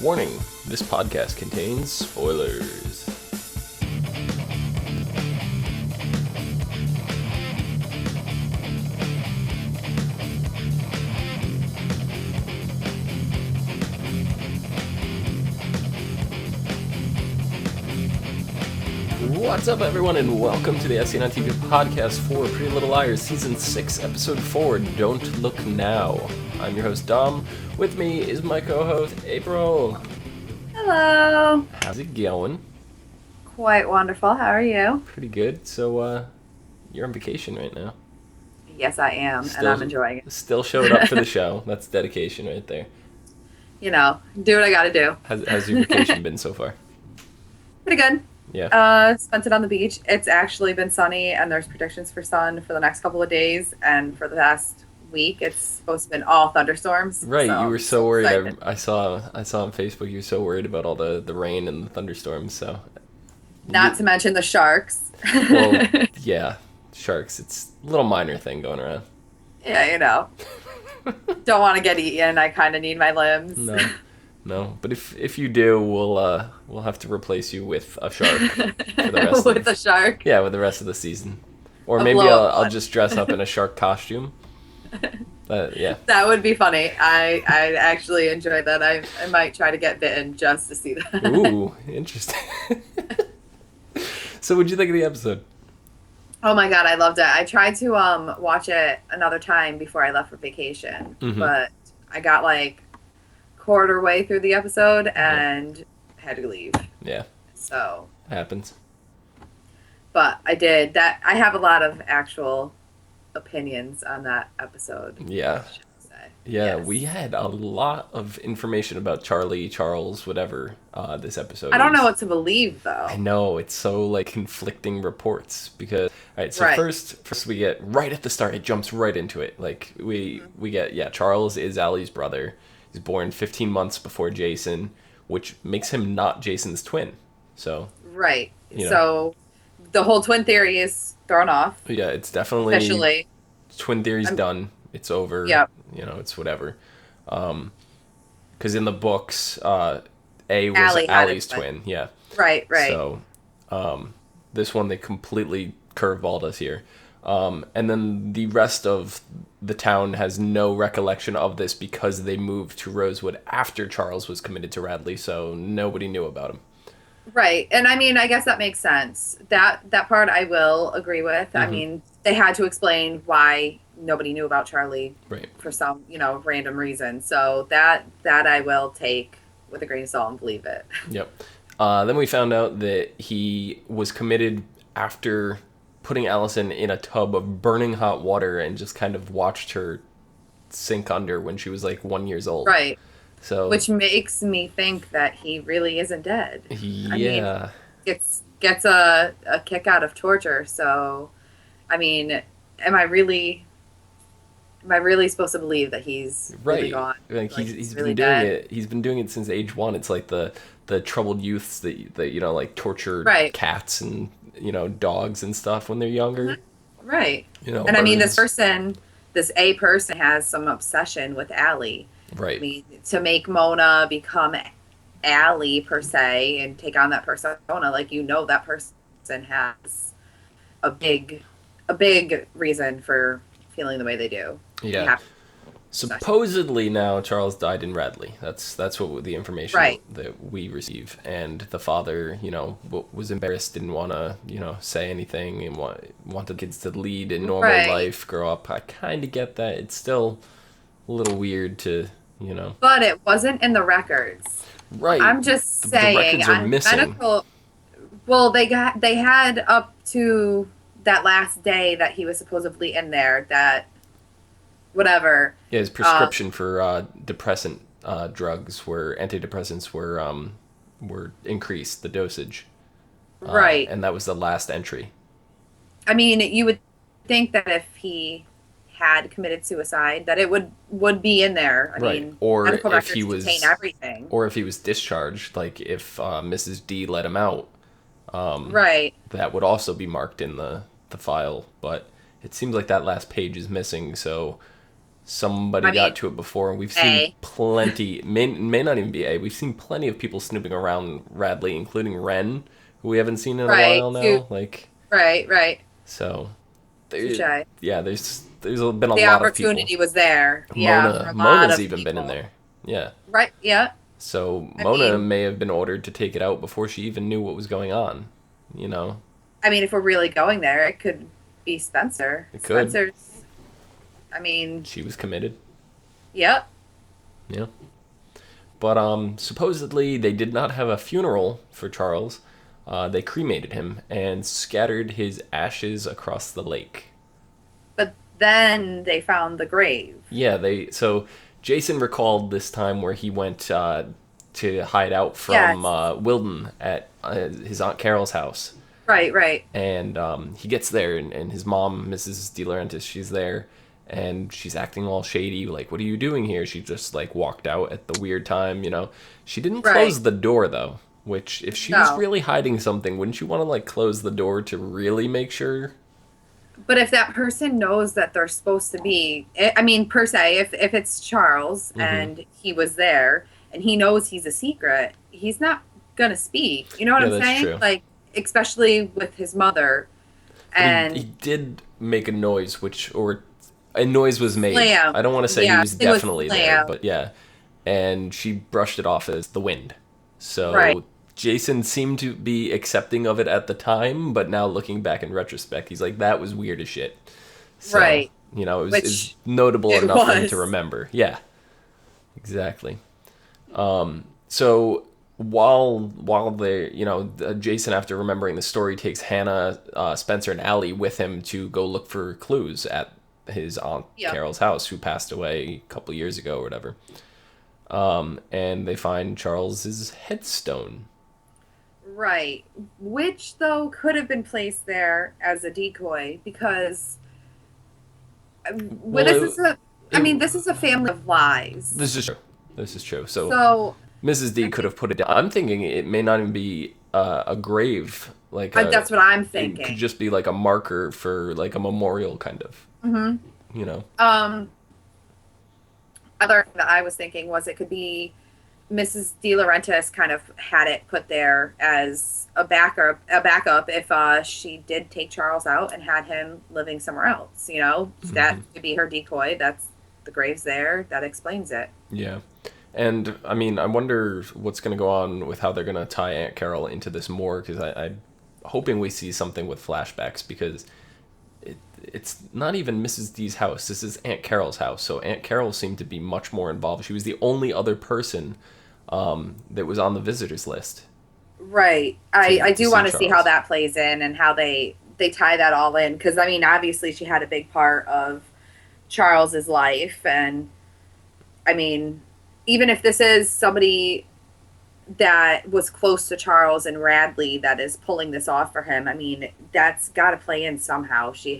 Warning, this podcast contains spoilers. What's up, everyone, and welcome to the ASOTV podcast for Pretty Little Liars, Season 6, Episode 4, Don't Look Now. I'm your host, Dom. With me is my co-host, April. Hello. How's it going? Quite wonderful. How are you? Pretty good. So, you're on vacation right now. Yes, I am, and I'm enjoying it. Still showed up for the show. That's dedication right there. You know, do what I gotta do. How's your vacation been so far? Pretty good. Yeah. Spent it on the beach. It's actually been sunny, and there's predictions for sun for the next couple of days, and for the past week, it's supposed to have been all thunderstorms. Right, so you were so worried. excited. I saw on Facebook you were so worried about all the rain and the thunderstorms. So, Not to mention the sharks. well, yeah, sharks. It's a little minor thing going around. Yeah, you know. Don't want to get eaten. I kind of need my limbs. No. But if you do, we'll have to replace you with a shark for the rest With a shark. Yeah, with the rest of the season. Or A maybe blow-up I'll one. just dress up in a shark costume. Yeah. That would be funny. I actually enjoy that. I might try to get bitten just to see that. Ooh, interesting. So, what'd you think of the episode? Oh my god, I loved it. I tried to watch it another time before I left for vacation, but I got like quarter way through the episode and had to leave. Yeah. So, Happens. but I did that. I have a lot of actual opinions on that episode. Yeah. I should say. Yeah, Yes. we had a lot of information about Charles, whatever, this episode. I don't know what to believe though. I know, it's so, like, conflicting reports, because, alright, so Right. first we get, right at the start, it jumps right into it, like, we get, Charles is Allie's brother, he's born 15 months before Jason, which makes him not Jason's twin, so. Right. You know. So the whole twin theory is thrown off Yeah, it's definitely, officially. twin theory's done, it's over, Yep. you know, it's whatever, because in the books, A was Allie had a Allie's twin, yeah. Right. So, this one they completely curveballed us here. And then the rest of the town has no recollection of this because they moved to Rosewood after Charles was committed to Radley, so nobody knew about him. Right. And I mean, I guess that makes sense. That part I will agree with. I mean, they had to explain why nobody knew about Charlie Right. for some, random reason. So that I will take with a grain of salt and believe it. Yep. Then we found out that he was committed after putting Allison in a tub of burning hot water and just kind of watched her sink under when she was like 1 year old. Right. So, Which makes me think that he really isn't dead. yeah. Gets a kick out of torture. So, I mean, am I really supposed to believe that he's really Right. gone? Like he's really been doing dead? it. He's been doing it since age 1. It's like the troubled youths that like torture Right. cats and dogs and stuff when they're younger. Right. And I mean, this A person has some obsession with Allie. Right. I mean, to make Mona become Allie per se and take on that persona, like that person has a big reason for feeling the way they do. Yeah. They have- Supposedly now Charles died in Radley. That's what the information Right. that we receive. And the father, was embarrassed, didn't want to, say anything, and wanted kids to lead a normal Right. life, grow up. I kind of get that. It's still a little weird to, But it wasn't in the records. Right. I'm just The saying. records are on missing. medical. Well, they had up to that last day that he was supposedly in there. That whatever. Yeah, his prescription for depressant antidepressants were increased, the dosage. Right. And that was the last entry. I mean, you would think that if he had committed suicide, that it would be in there. I Right. mean, Or medical if records he was contain everything. Or if he was discharged, like if Mrs. D let him out, Right. that would also be marked in the file. But it seems like that last page is missing, so somebody I mean, got to it before, and we've seen A. plenty. May not even be A. We've seen plenty of people snooping around Radley, including Ren, who we haven't seen in a Right. while now. Like, Right. so, Touche. yeah, there's been a The lot of people. opportunity was there. Yeah, for a lot Mona's of even been in people. there. Yeah. Right. Yeah. So I Mona mean, may have been ordered to take it out before she even knew what was going on. You know, if we're really going there, it could be Spencer. it could. Spencer's. I mean, She was committed. yep. Yeah. But supposedly they did not have a funeral for Charles. They cremated him and scattered his ashes across the lake. But then they found the grave. Yeah, so Jason recalled this time where he went to hide out from Yes. Wilden at his Aunt Carol's house. Right. And he gets there, and his mom, Mrs. De Laurentiis, she's there, and she's acting all shady, like, what are you doing here? She just, like, walked out at the weird time, you know. She didn't close Right. the door, though, which, if she was No. really hiding something, wouldn't you want to, like, close the door to really make sure? But if that person knows that they're supposed to be, I mean, per se, if it's Charles Mm-hmm. and he was there and he knows he's a secret, he's not gonna speak. You know what Yeah, I'm that's saying? true. Like, especially with his mother. But And he did make a noise, or a noise was made. slam. I don't want to say he Yeah, was it was definitely there, slam. but yeah. And she brushed it off as the wind. Right. So Jason seemed to be accepting of it at the time, but now looking back in retrospect, he's like, that was weird as shit. So, Right. it's Which notable it enough for him was. to remember. Yeah, exactly. So while they, Jason, after remembering the story, takes Hannah, Spencer, and Allie with him to go look for clues at his Aunt Yep. Carol's house, who passed away a couple years ago or whatever. And they find Charles's headstone. Right. Which though could have been placed there as a decoy because Well, this is a family of lies. This is true. This is true. So So Mrs. D could have put it down. I'm thinking it may not even be a grave, like that's what I'm it could thinking. just be like a marker for like a memorial, kind of. Hmm. You know. Other thing that I was thinking was it could be Mrs. De Laurentiis kind of had it put there as a backup if she did take Charles out and had him living somewhere else. You know, that could be her decoy. That's the grave's there. That explains it. Yeah. And I mean, I wonder what's going to go on with how they're going to tie Aunt Carol into this more, because I'm hoping we see something with flashbacks, because it's not even Mrs. D's house. This is Aunt Carol's house. So Aunt Carol seemed to be much more involved. She was the only other person that was on the visitors list. Right. I To do see want to see how Charles. that plays in and how they tie that all in because I mean obviously she had a big part of Charles's life and I mean even if this is somebody that was close to Charles and Radley that is pulling this off for him, I mean that's got to play in somehow. They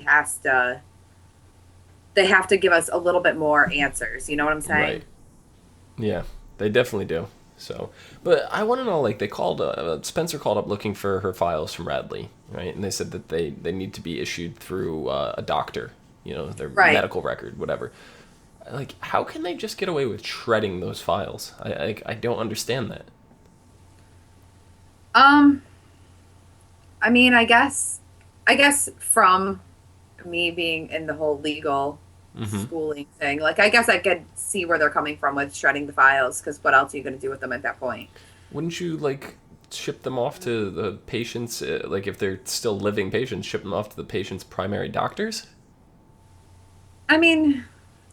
have to give us a little bit more answers. You know what I'm saying? Right. Yeah, they definitely do. So, but I want to know, like, they called, Spencer called up looking for her files from Radley, right? And they said that they need to be issued through a doctor, their Right. medical record, whatever. Like, how can they just get away with shredding those files? I don't understand that. I mean, I guess from me being in the whole legal schooling thing, like I guess I could see where they're coming from with shredding the files because what else are you going to do with them at that point? Wouldn't you, like, ship them off to the patients, like, if they're still living patients, ship them off to the patient's primary doctors? I mean,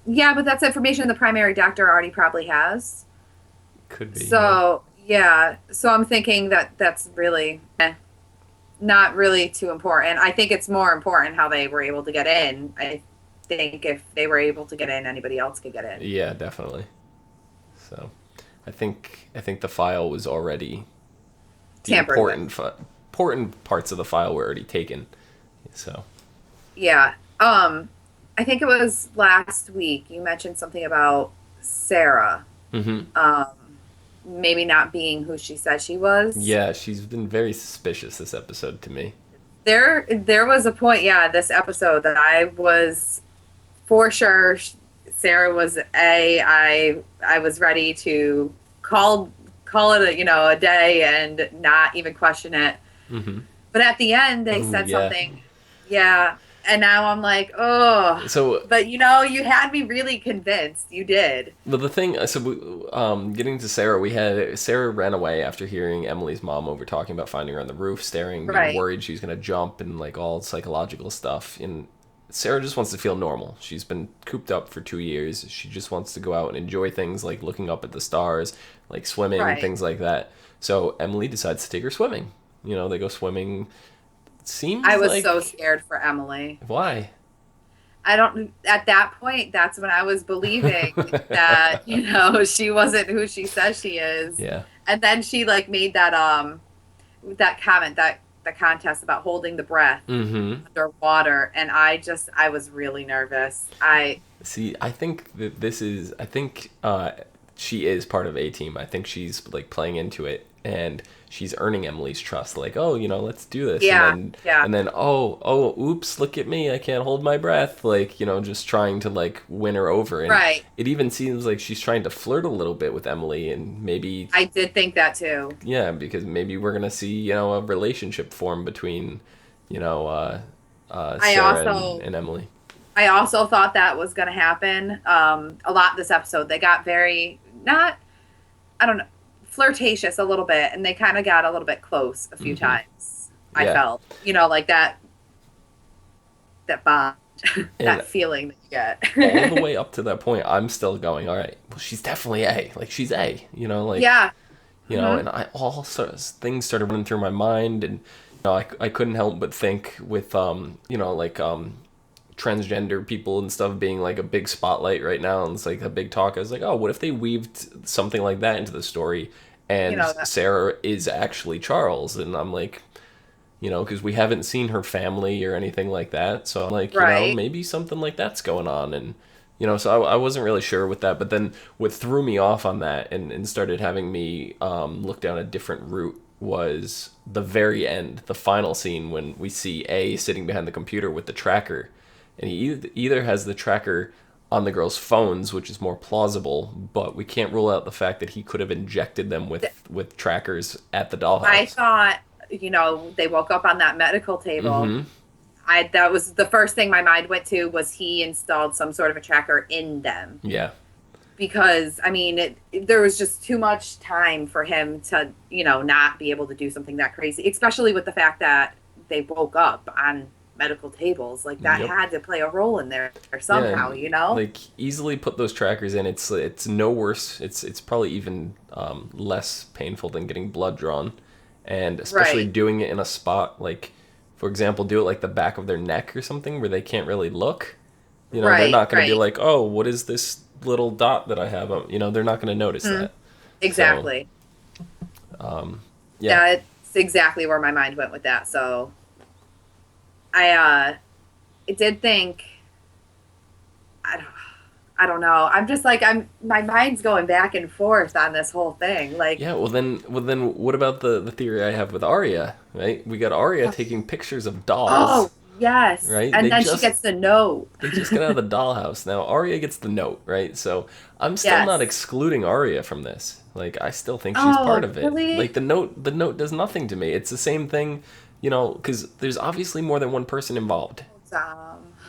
yeah, but that's information the primary doctor already probably has. Could be. So, yeah. So I'm thinking that that's really not really too important. I think it's more important how they were able to get in. I think if they were able to get in, anybody else could get in. Yeah, definitely. So, I think the file was already the Tampered important parts of the file were already taken. So, Yeah. I think it was last week you mentioned something about Sarah. Maybe not being who she said she was. yeah, she's been very suspicious this episode to me. There was a point, yeah, this episode that I was for sure Sarah was I was ready to call it a day and not even question it. Mm-hmm. But at the end, they Ooh, said yeah. something. Yeah. And now I'm like, oh. So, But you had me really convinced. You did. but the thing, getting to Sarah, Sarah ran away after hearing Emily's mom over talking about finding her on the roof, staring, being Right. worried she was gonna jump and like all psychological stuff. And Sarah just wants to feel normal. She's been cooped up for 2 years. She just wants to go out and enjoy things like looking up at the stars, like swimming, Right. things like that. So Emily decides to take her swimming. They go swimming. I Seems was so like scared for Emily. why? I don't, at that point, that's when I was believing that, she wasn't who she says she is. Yeah. And then she like made that comment, that the contest about holding the breath Mm-hmm. underwater. And I was really nervous. See, I think that I think she is part of A Team. I think she's like playing into it, and she's earning Emily's trust. Like, oh, let's do this. Yeah, And then, yeah. oops, look at me. I can't hold my breath. Like, just trying to like win her over. And Right. it even seems like she's trying to flirt a little bit with Emily, and maybe, I did think that too. yeah, because maybe we're gonna see, a relationship form between, I Sarah also and Emily. I also thought that was going to happen a lot this episode. They got very, not, I don't know, flirtatious a little bit, and they kind of got a little bit close a few times. I Yeah. felt, like that bond, And that feeling that you all get. the way up to that point, I'm still going, all right, well, she's definitely A. Like, she's A, like, Yeah. Hmm. and all sorts of things started running through my mind. And, I couldn't help but think with, transgender people and stuff being like a big spotlight right now. And it's like a big talk. I was like, oh, what if they weaved something like that into the story? And That, Sarah is actually Charles. And I'm like, because we haven't seen her family or anything like that. So I'm like, right. maybe something like that's going on. And, so I wasn't really sure with that. But then what threw me off on that and started having me look down a different route was the very end, the final scene when we see A sitting behind the computer with the tracker. And he either has the tracker on the girls' phones, which is more plausible, but we can't rule out the fact that he could have injected them with trackers at the dollhouse. I thought, they woke up on that medical table. Mm-hmm. That was the first thing my mind went to, was he installed some sort of a tracker in them. Yeah. Because there was just too much time for him to, not be able to do something that crazy, especially with the fact that they woke up on medical tables. Like, that Yep. had to play a role in there somehow. Like, easily put those trackers in. It's no worse. It's probably even less painful than getting blood drawn, and especially Right. doing it in a spot like, for example, do it like the back of their neck or something where they can't really look. They're Right, not going to be right. like, oh, what is this little dot that I have? They're not going to notice that. Exactly. Yeah. That's exactly where my mind went with that. So I did think, I don't know. I'm just like, my mind's going back and forth on this whole thing. Like, Yeah, well then, what about the theory I have with Arya? Right, we got Arya taking pictures of dolls. oh, yes. Right? And then she gets the note. They just get out of the dollhouse. Now Arya gets the note, right? So I'm still Yes. not excluding Arya from this. Like, I still think she's part of it. Really? Like, the note does nothing to me. It's the same thing, because there's obviously more than one person involved.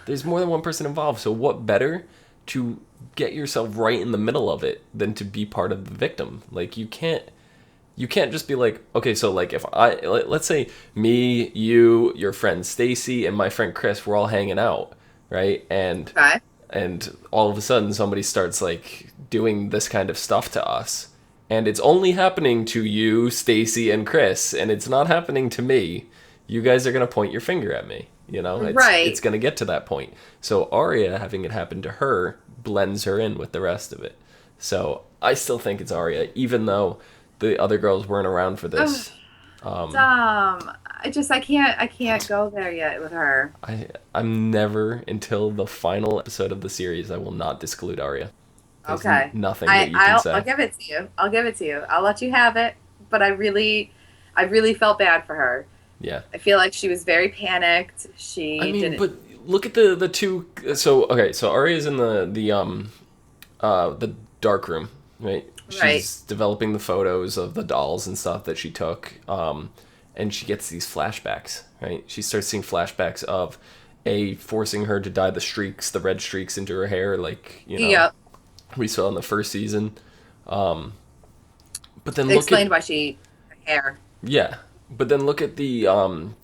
There's more than one person involved. So what better to get yourself right in the middle of it than to be part of the victim? Like, you can't just be like, okay, so like if let's say me, you, your friend Stacy, and my friend Chris, we're all hanging out, right? And Okay. and all of a sudden somebody starts like doing this kind of stuff to us. And it's only happening to you, Stacy, and Chris, and it's not happening to me. You guys are going to point your finger at me. Right. It's going to get to that point. So Arya, having it happen to her, blends her in with the rest of it. So I still think it's Arya, even though the other girls weren't around for this. I can't go there yet with her. I'm never, until the final episode of the series, I will not disclude Arya. There's Okay. nothing that you can say. I'll give it to you. I'll let you have it. But I really felt bad for her. Yeah. I feel like she was very panicked. She I mean, didn't. but look at the two. So okay, so Arya's in the dark room, right? Right. She's developing the photos of the dolls and stuff that she took, and she gets these flashbacks, right? She starts seeing flashbacks of forcing her to dye the red streaks into her hair, like Yep. we saw in the first season. But then It look at explained why she hair. yeah, but then look at the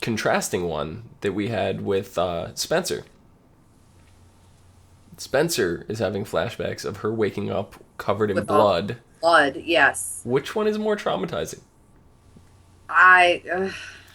contrasting one that we had with Spencer. Spencer is having flashbacks of her waking up covered in With all blood. blood, yes. Which one is more traumatizing?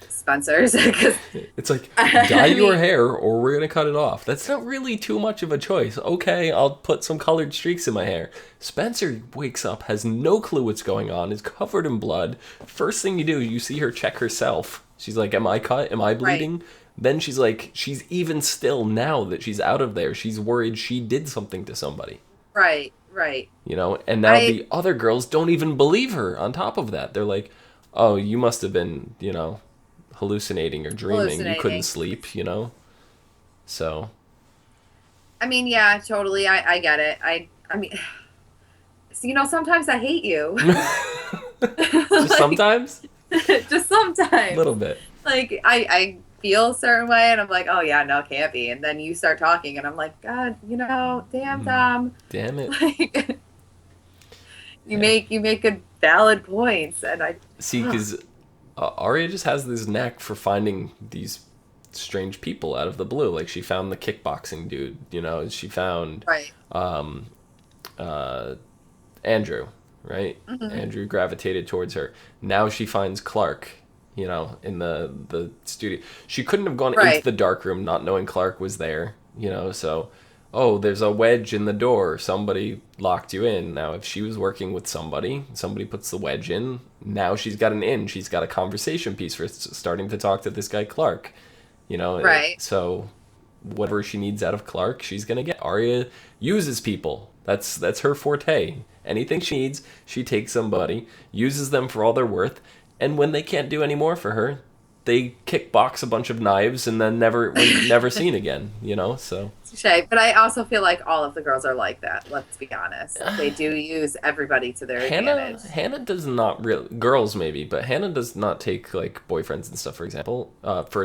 Spencer's because It's like, dye I your mean, hair or we're going to cut it off. That's not really too much of a choice. Okay, I'll put some colored streaks in my hair. Spencer wakes up, has no clue what's going on, is covered in blood. First thing you do, you see her check herself. She's like, am I cut? Am I right, bleeding? Then she's like, she's even still now that she's out of there. She's worried she did something to somebody. right. And now I the other girls don't even believe her on top of that. They're like, oh, you must have been, hallucinating or dreaming. You couldn't hallucinating. sleep. So, I mean, yeah, totally. I get it. I mean, so, sometimes I hate you. just Like, sometimes, just a sometimes. little bit. Like, I feel a certain way, and I'm like, oh yeah, no, it can't be. And then you start talking, and I'm like, God, damn, Tom. Damn it. Like, Yeah. you make good valid points, and I, See, because Arya just has this knack for finding these strange people out of the blue. Like, she found the kickboxing dude, she found right. um, uh, Andrew, right? Hmm. Andrew gravitated towards her. Now she finds Clark, in the studio. She couldn't have gone into Right. the dark room not knowing Clark was there, so oh, there's a wedge in the door. Somebody locked you in. Now, if she was working with somebody puts the wedge in. Now she's got an in. She's got a conversation piece for starting to talk to this guy Clark. Right. So whatever she needs out of Clark, she's gonna get. Arya uses people. That's her forte. Anything she needs, she takes somebody, uses them for all they're worth, and when they can't do any more for her, they kickbox a bunch of knives and then never seen again. So Touche. But I also feel like all of the girls are like that. Let's be honest. They do use everybody to their Hannah advantage. Hannah does not really, girls maybe, but Hannah does not take like boyfriends and stuff, for example, for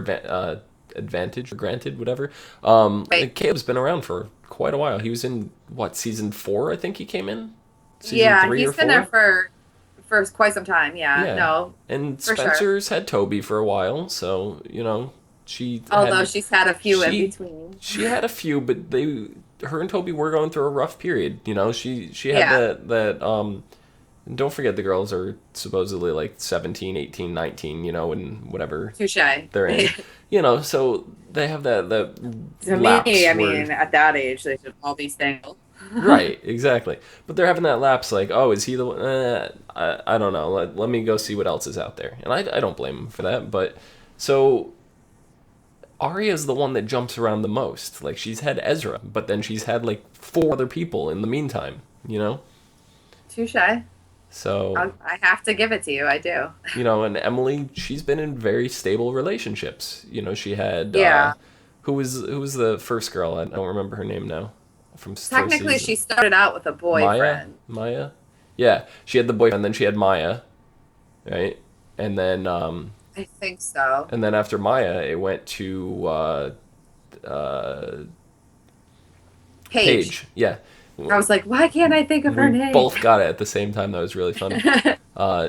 advantage or granted, whatever. Right. Caleb's been around for quite a while. He was in what, season 4? I think he came in season Yeah, 3 or he's been there 4. for quite some time. Yeah. Yeah, No, and for sure. Spencer's had Toby for a while, so she Although had she's had a few in she between. she had a few, but her and Toby were going through a rough period. She had Yeah. that. And don't forget the girls are supposedly like 17, 18, 19, and whatever Touche. they're in. So they have that To me, lapse I where mean, at that age, they should all be single. right, exactly. But they're having that lapse like, oh, is he the one? I don't know. Let me go see what else is out there. And I don't blame him for that, but so Arya's the one that jumps around the most. Like, she's had Ezra, but then she's had like 4 other people in the meantime. Touche. I So, have to give it to you. I do. and Emily, she's been in very stable relationships. She had Yeah. who was the first girl? I don't remember her name now from first Technically, she season. started out with a Maya? boyfriend. Maya? Yeah, she had the boyfriend, then she had Maya, right? And then I think so. after Maya, it went to uh, Paige. Paige. Yeah. I was like, why can't I think of her We name? both got it at the same time. That was really funny.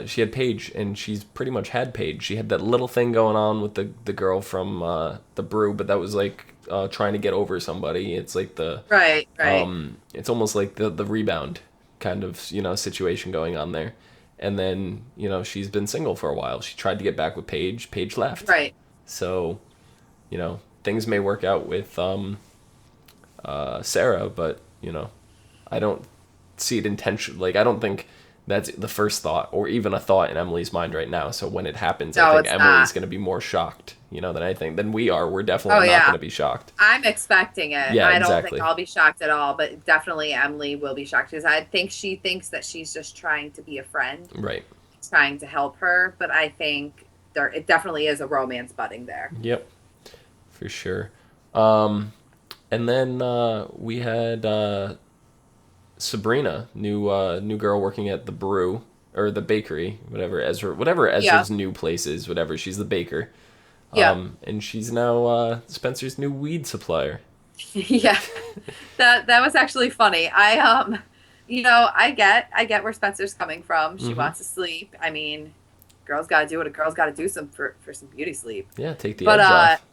She had Paige, and she's pretty much had Paige. She had that little thing going on with the girl from the brew, but that was like trying to get over somebody. It's like Right, right, it's almost like the rebound kind of situation going on there. And then she's been single for a while. She tried to get back with Paige. Paige left. right. So things may work out with Sarah, but I don't see it intention. Like, I don't think that's the first thought or even a thought in Emily's mind right now. So when it happens, I No, think it's Emily's not. going to be more shocked, than anything than we are. We're Oh, definitely not going yeah. to be shocked. I'm expecting it. Yeah, I don't think exactly. I'll be shocked at all, but definitely Emily will be shocked because I think she thinks that she's just trying to be a friend, Right. trying to help her. But I think it definitely is a romance budding there. Yep. For sure. And then we had Sabrina, new girl working at the brew or the bakery, whatever Yeah. Ezra's new place is, whatever. She's the baker. Yeah. And she's now Spencer's new weed supplier. Yeah. That was actually funny. I get where Spencer's coming from. She Mm-hmm. wants to sleep. I mean, girls got to do what a girl's got to do some for some beauty sleep. Yeah, take the But edge off.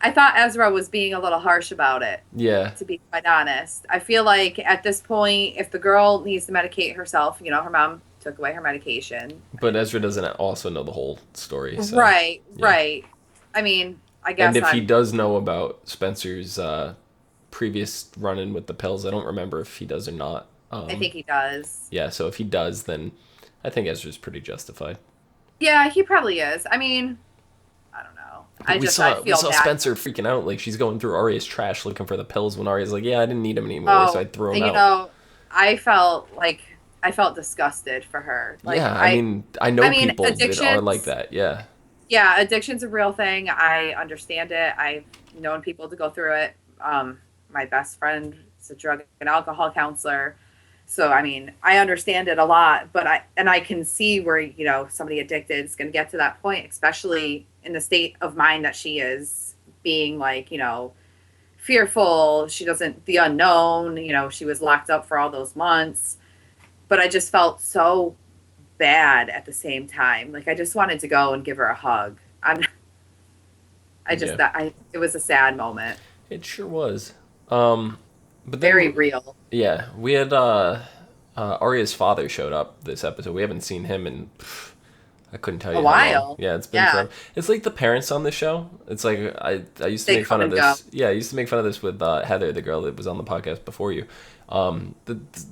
I thought Ezra was being a little harsh about it, Yeah, to be quite honest. I feel like at this point, if the girl needs to medicate herself, her mom took away her medication. but Ezra doesn't also know the whole story, so Right, yeah. right. I mean, I And guess if he I'm does know about Spencer's previous run-in with the pills, I don't remember if he does or not. I think he does. Yeah, so if he does, then I think Ezra's pretty justified. Yeah, he probably is. I mean, I don't know. But I we feel saw bad. Spencer freaking out, like she's going through Arya's trash looking for the pills when Arya's like, "Yeah, I didn't need them anymore, so I Oh, threw them you out." know, I felt like I felt disgusted for her. Like Yeah, I mean, I I know mean, people that are like addictions. that. Yeah, Yeah, addiction's a real thing. I understand it. I've known people to go through it. My best friend is a drug and alcohol counselor. So I mean, I understand it a lot, but I can see where, somebody addicted is going to get to that point, especially in the state of mind that she is, being like, fearful. She doesn't, the unknown, she was locked up for all those months. But I just felt so bad at the same time. Like I just wanted to go and give her a hug. I just yeah, that I it was a sad moment. it sure was. Um, but Very then real. yeah, we had Arya's father showed up this episode. We haven't seen him in I couldn't tell A you how long. while. Yeah, it's been Yeah. forever. It's like the parents on the show. It's like I used to They make fun come of and go. this. Yeah, I used to make fun of this with Heather, the girl that was on the podcast before you.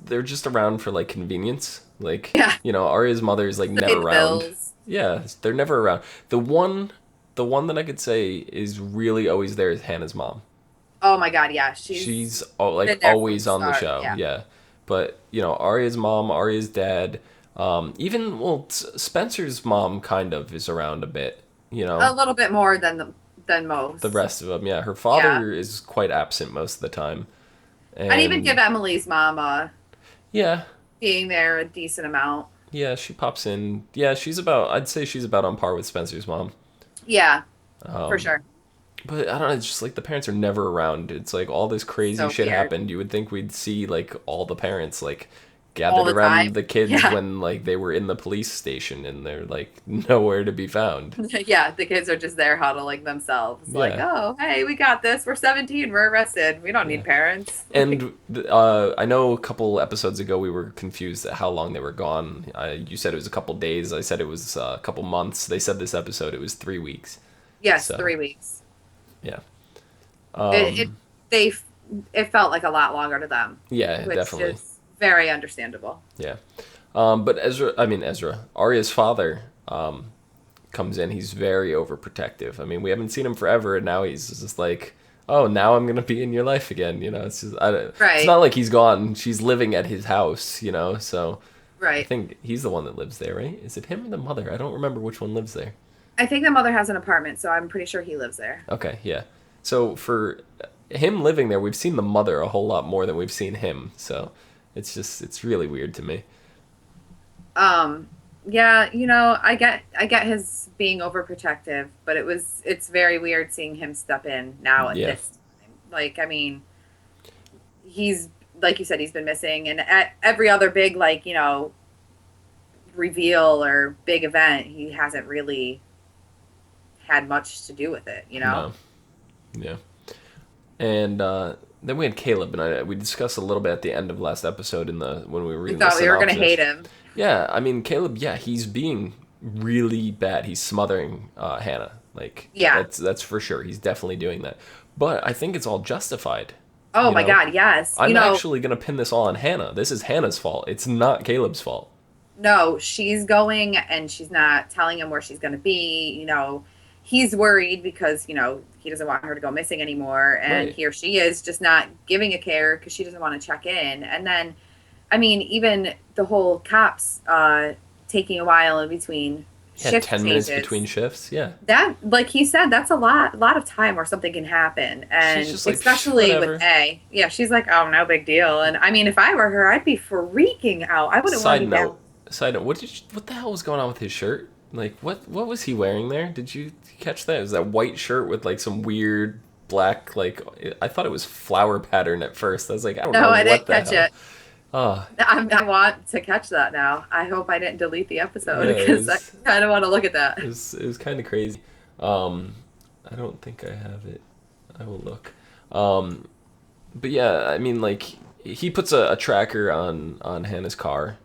They're just around for like convenience. Like Yeah. Arya's mother is like To pay never the around. bills. Yeah, they're never around. The one that I could say is really always there is Hannah's mom. Oh my god, yeah. She's She's been like there from the always on the start. show. Yeah. Yeah, but Arya's mom, Arya's dad, even Spencer's mom kind of is around a bit. You A know, little bit more than the most. rest of them. Yeah, her Yeah. father is quite absent most of the time, I'd even give and Emily's mom yeah, being there a decent amount. yeah, she pops in. Yeah, I'd say she's about on par with Spencer's mom. Yeah, for Um, sure. but I don't know. It's just like the parents are never around. It's like all this crazy So shit weird. happened. You would think we'd see like all the parents like All gathered the around time. the kids Yeah. when like they were in the police station and they're like nowhere to be found. Yeah, the kids are just there huddling themselves. Like, Yeah, oh, hey, we got this. We're 17. We're arrested. We don't yeah. need parents. Like, And I know a couple episodes ago we were confused at how long they were gone. You said it was a couple days. I said it was a couple months. They said this episode it was 3 weeks. yes, So 3 weeks. yeah, It, it they it felt like a lot longer to them, yeah, which definitely. is very understandable. Yeah. But Ezra, Arya's father, comes in. He's very overprotective. I mean, we haven't seen him forever, and now he's just like, oh, now I'm gonna be in your life again. It's just, it's Right, not like he's gone. She's living at his house. So I right. think he's the one that lives there, right? Is it him or the mother? I don't remember which one lives there. I think the mother has an apartment, so I'm pretty sure he lives there. Okay, yeah. So for him living there, we've seen the mother a whole lot more than we've seen him. So it's really weird to me. Um, yeah, I get his being overprotective, but it's very weird seeing him step in now at Yeah. this time. Like, I mean, he's like you said, he's been missing, and at every other big, like, reveal or big event, he hasn't really had much to do with it. No. Yeah. And then we had Caleb, and we discussed a little bit at the end of last episode when we were We reading the thought we were gonna synopsis. hate him. Yeah, I mean Caleb. Yeah, he's being really bad. He's smothering Hannah. Like Yeah. that's for sure. He's definitely doing that. But I think it's all justified. Oh You my know, God, yes. I'm actually gonna pin this all on Hannah. This is Hannah's fault. It's not Caleb's fault. No, she's going and she's not telling him where she's going to be. He's worried because, he doesn't want her to go missing anymore. And Right. he or she is just not giving a care because she doesn't want to check in. And then, I mean, even the whole cops taking a while in between Yeah, shift 10 minutes changes. between shifts. Yeah. That, like he said, that's lot of time where something can happen, She's and just like, especially with whatever. yeah, she's like, oh, no big deal. And I mean, if I were her, I'd be freaking out. I wouldn't want to Side be back. note, side note, what the hell was going on with his shirt? Like, what was he wearing there? Did you catch that? It was that white shirt with like some weird black, like, I thought it was flower pattern at first. I was like, I don't No, know I what didn't the catch hell. it. Oh, I want to catch that now. I hope I didn't delete the episode yeah, because I kind of want to look at that. it was kind of crazy. Um, I don't think I have it. I will look. Um, but yeah, I mean, like, he puts a tracker on Hannah's car,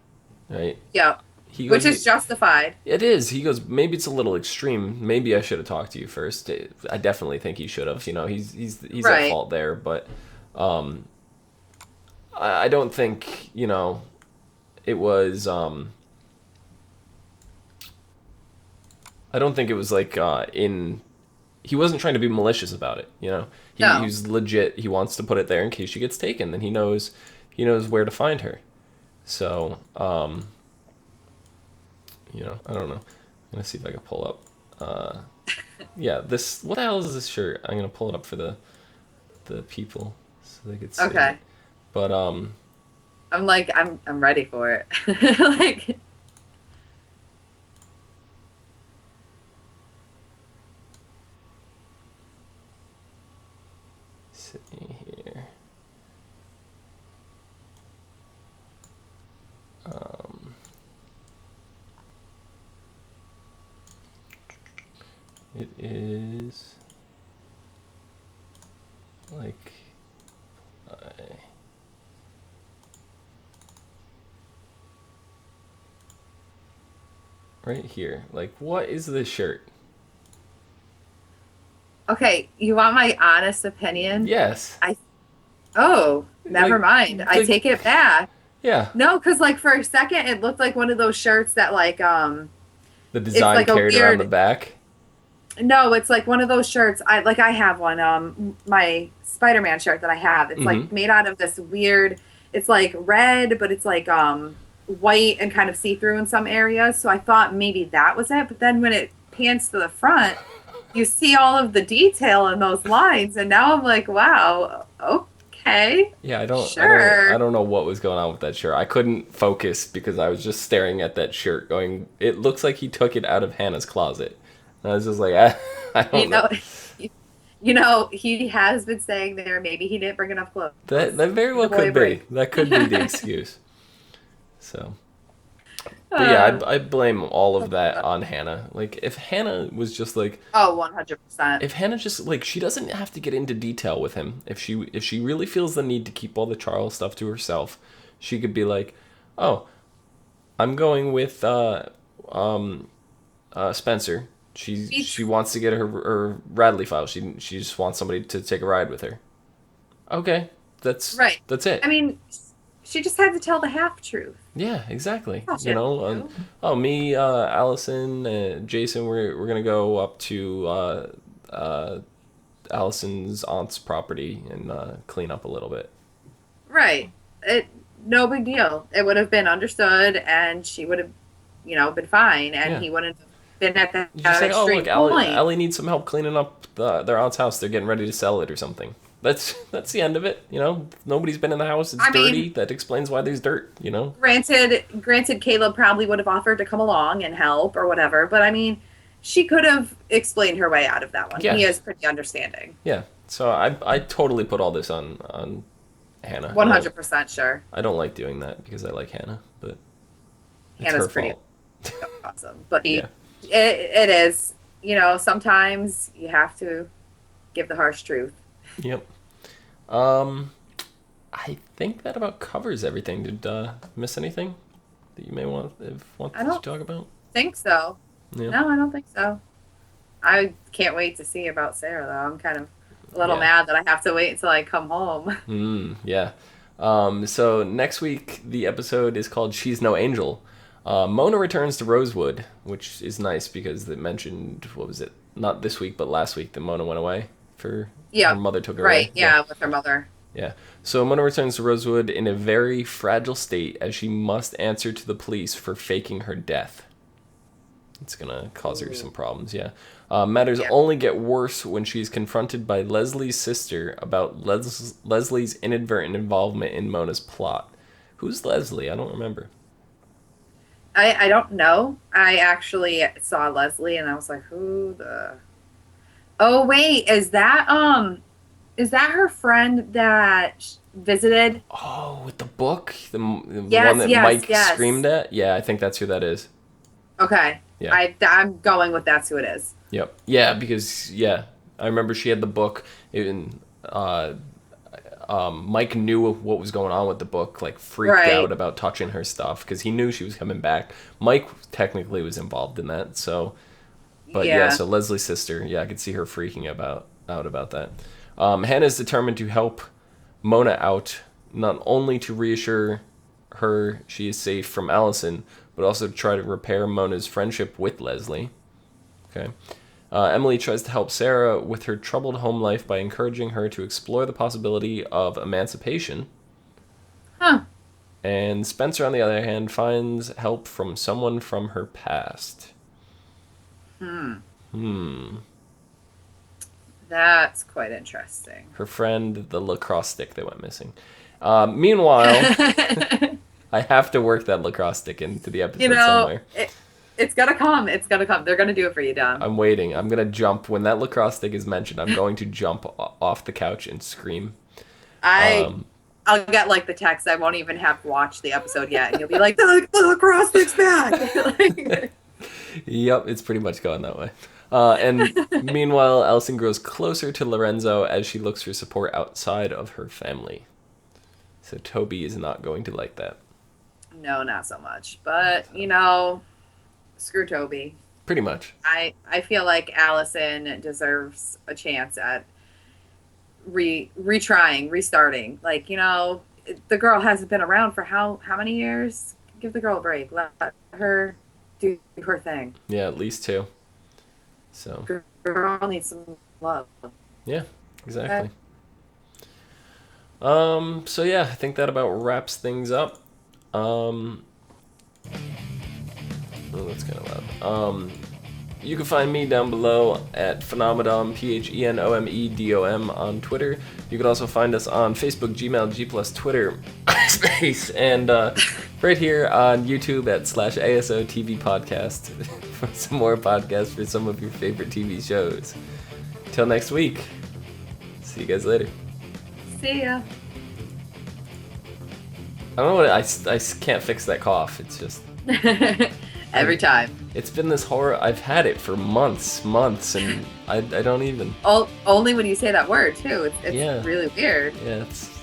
right? Yeah, He which goes, is justified. it is. He goes, maybe it's a little extreme. Maybe I should have talked to you first. I definitely think he should have. You know, he's at Right. fault there, but um, I don't think, you know, it was. I don't think it was like in. He wasn't trying to be malicious about it. You know, he No. was legit. He wants to put it there in case she gets taken. Then he knows where to find her. So you know, I don't know. I'm gonna see if I can pull up. Yeah, this. What the hell is this shirt? I'm gonna pull it up for the people so they could see it. Okay. But I'm like, I'm ready for it. Like, see here. Um, it is like right here. Like, what is this shirt? okay, you want my honest opinion? Yes. I Oh, never Like, mind. I like take it back. yeah. No, because like for a second it looked like one of those shirts that like The it's design like a carried around the weird. back. No, it's like one of those shirts. I have one. My Spider-Man shirt that I have. It's Mm-hmm. like made out of this weird. It's like red, but it's like white and kind of see-through in some areas. So I thought maybe that was it. But then when it pans to the front, you see all of the detail in those lines, and now I'm like, wow, okay, Yeah, sure. I don't know what was going on with that shirt. I couldn't focus because I was just staring at that shirt going, it looks like he took it out of Hannah's closet. And I was just like, I You don't know. know, you know, he has been saying there maybe he didn't bring enough clothes. That very Give the well boy a could be. break. That could be the excuse. So, but yeah, I blame all of that on Hannah. Like, if Hannah was just like, Oh, 100%. if Hannah just like, she doesn't have to get into detail with him. If she really feels the need to keep all the Charles stuff to herself, she could be like, oh, I'm going with Spencer. She wants to get her Radley file. She just wants somebody to take a ride with her. Okay, Right. that's it. I mean, she just had to tell the half truth. Yeah, exactly. That's all she You had know, to do. oh, me, Allison, Jason, we're gonna go up to Allison's aunt's property and clean up a little bit. Right. It No big deal. It would have been understood, and she would have, been fine, and Yeah. he wouldn't have been at You just that say, oh look, extreme point. Allie needs some help cleaning up their aunt's house. They're getting ready to sell it or something. That's the end of it. You know, nobody's been in the house. It's I dirty. mean, That explains why there's dirt. You know. granted, Caleb probably would have offered to come along and help or whatever, but I mean, she could have explained her way out of that one. Yeah. He is pretty understanding. Yeah. So I totally put all this on Hannah. 100% sure. I don't like doing that because I like Hannah, but it's Hannah's her pretty fault. awesome. But Yeah. it is, sometimes you have to give the harsh truth. Yep. I think that about covers everything. Did miss anything that you may want I to don't talk about? think so. Yeah. No, I don't think so. I can't wait to see about Sarah, though. I'm kind of a little Yeah. mad that I have to wait until I come home. Yeah. So next week the episode is called "She's No Angel." Mona returns to Rosewood, which is nice because they mentioned, what was it? Not this week, but last week that Mona went away for Yeah. her mother took her Right. away. Yeah, with her mother. Yeah. So Mona returns to Rosewood in a very fragile state as she must answer to the police for faking her death. It's gonna cause her some problems, yeah. Matters only get worse when she's confronted by Leslie's sister about Leslie's inadvertent involvement in Mona's plot. Who's Leslie? I don't remember. I don't know. I actually saw Leslie and I was like, who the... Oh, wait, is that her friend that visited? Oh, with the book? The Yes, one that yes, Mike yes. screamed at? Yeah, I think that's who that is. Okay. Yeah. I'm going with that's who it is. Yep. Yeah, because, yeah, I remember she had the book. Even Mike knew what was going on with the book, like freaked out about touching her stuff because he knew she was coming back. Mike technically was involved in that, so... But yeah, so Leslie's sister, yeah, I could see her freaking out about that. Hannah's determined to help Mona out, not only to reassure her she is safe from Allison, but also to try to repair Mona's friendship with Leslie. Okay. Emily tries to help Sarah with her troubled home life by encouraging her to explore the possibility of emancipation. Huh. And Spencer, on the other hand, finds help from someone from her past. That's quite interesting. Her friend, the lacrosse stick that went missing. Meanwhile, I have to work that lacrosse stick into the episode somewhere. It's gonna come. It's gonna come. They're gonna do it for you, Dom. I'm waiting. I'm gonna jump when that lacrosse stick is mentioned. I'm going to jump off the couch and scream. I'll get like the text. I won't even have watched the episode yet, and you'll be like, "The lacrosse stick's back." Yep, it's pretty much going that way. And meanwhile, Allison grows closer to Lorenzo as she looks for support outside of her family. So Toby is not going to like that. No, not so much. But, screw Toby. Pretty much. I feel like Allison deserves a chance at retrying, restarting. Like, the girl hasn't been around for how many years? Give the girl a break. Let her do her thing. Yeah, at least 2. So girl needs some love. Yeah, exactly. So yeah, I think that about wraps things up. Oh, that's kind of loud. You can find me down below at Phenomedom, PHENOMEDOM on Twitter. You can also find us on Facebook, Gmail, G+, Twitter, Space, and right here on YouTube at /ASOTV podcast for some more podcasts for some of your favorite TV shows. Till next week. See you guys later. See ya. I don't know what I can't fix that cough. It's just every time. It's been this horror. I've had it for months, and I don't even. Only when you say that word too. It's really weird. Yeah, it's